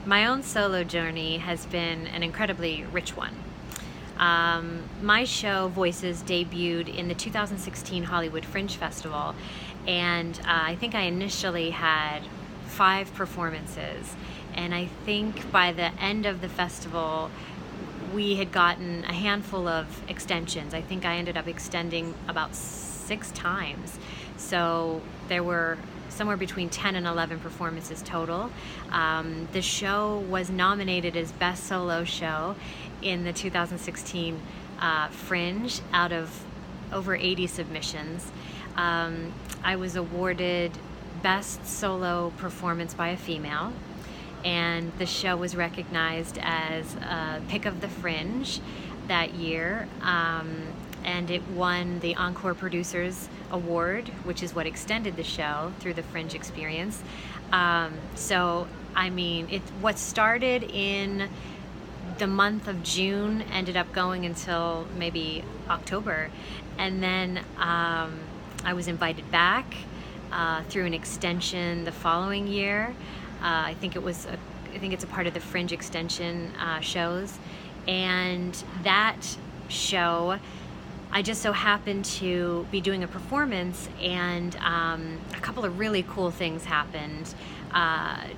My own solo journey has been an incredibly rich one. My show, Voices, debuted in the 2016 Hollywood Fringe Festival, and I think I initially had 5 performances, and I think by the end of the festival we had gotten a handful of extensions. I think I ended up extending about 6 times, so there were somewhere between 10 and 11 performances total. The show was nominated as Best Solo Show in the 2016 Fringe out of over 80 submissions. I was awarded Best Solo Performance by a Female, and the show was recognized as Pick of the Fringe that year. And it won the Encore Producers Award, which is what extended the show through the Fringe experience. So, I mean, what started in the month of June ended up going until maybe October. And then I was invited back through an extension the following year. I think it's a part of the Fringe extension shows. And that show, I just so happened to be doing a performance, and a couple of really cool things happened.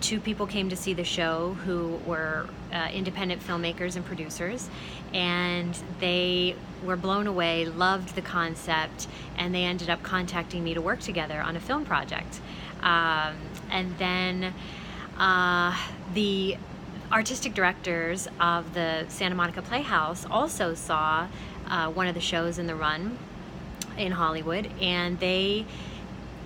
2 people came to see the show who were independent filmmakers and producers, and they were blown away, loved the concept, and they ended up contacting me to work together on a film project. And then the artistic directors of the Santa Monica Playhouse also saw one of the shows in the run in Hollywood, and they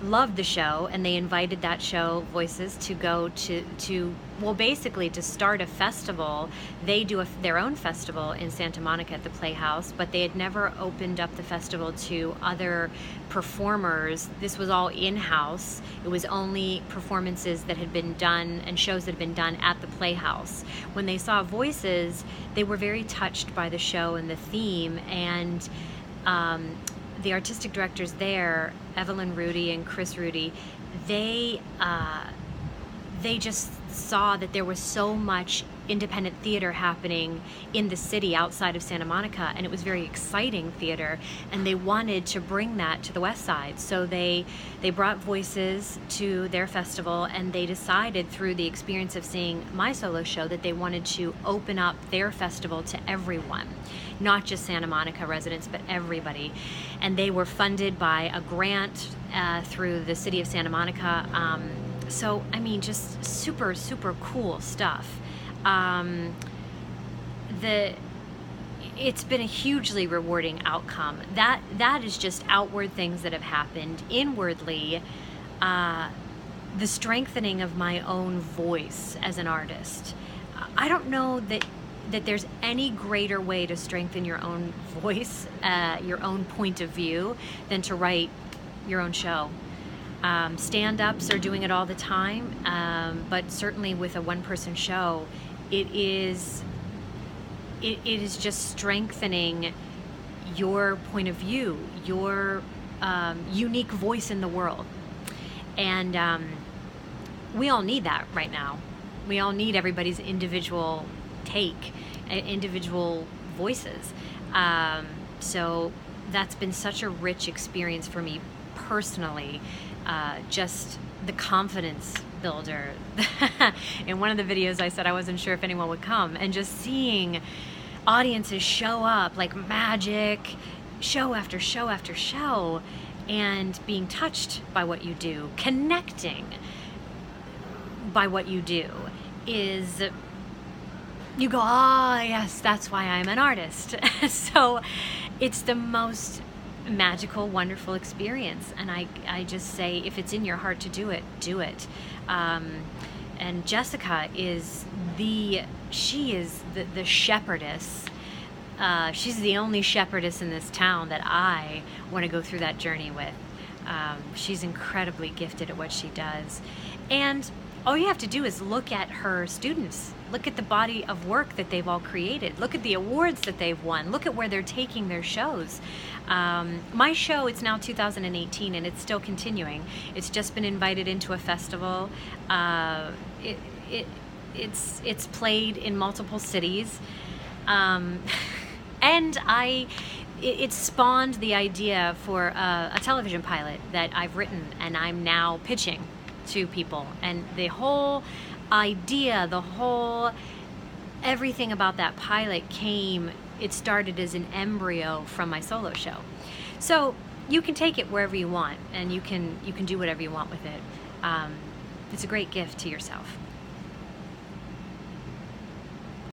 loved the show, and they invited that show, Voices, to go to well, basically to start a festival. They do their own festival in Santa Monica at the Playhouse, but they had never opened up the festival to other performers. This was all in-house. It was only performances that had been done and shows that had been done at the Playhouse. When they saw Voices, they were very touched by the show and the theme, and the artistic directors there, Evelyn Rudy and Chris Rudy, they just saw that there was so much independent theater happening in the city outside of Santa Monica, and it was very exciting theater, and they wanted to bring that to the West Side. So they brought Voices to their festival, and they decided through the experience of seeing my solo show that they wanted to open up their festival to everyone, not just Santa Monica residents, but everybody. And they were funded by a grant through the city of Santa Monica. So, I mean, just super, super cool stuff. It's been a hugely rewarding outcome. That is just outward things that have happened. Inwardly, the strengthening of my own voice as an artist. I don't know that there's any greater way to strengthen your own voice, your own point of view, than to write your own show. Stand-ups are doing it all the time, but certainly with a one-person show, it is just strengthening your point of view, your unique voice in the world. And we all need that right now. We all need everybody's individual take, individual voices. So that's been such a rich experience for me personally. Just the confidence builder. In one of the videos I said I wasn't sure if anyone would come, and just seeing audiences show up like magic, show after show after show, and being touched by what you do, connecting by what you do, is, you go, ah, yes, that's why I'm an artist. So it's the most magical, wonderful experience, and I just say, if it's in your heart to do it, do it. And Jessica is the shepherdess. She's the only shepherdess in this town that I want to go through that journey with. She's incredibly gifted at what she does, and all you have to do is look at her students. Look at the body of work that they've all created. Look at the awards that they've won. Look at where they're taking their shows. My show, it's now 2018, and it's still continuing. It's just been invited into a festival. it's played in multiple cities, and it spawned the idea for a television pilot that I've written, and I'm now pitching to people. And the whole idea, everything about that pilot it started as an embryo from my solo show. So you can take it wherever you want, and you can do whatever you want with it. It's a great gift to yourself.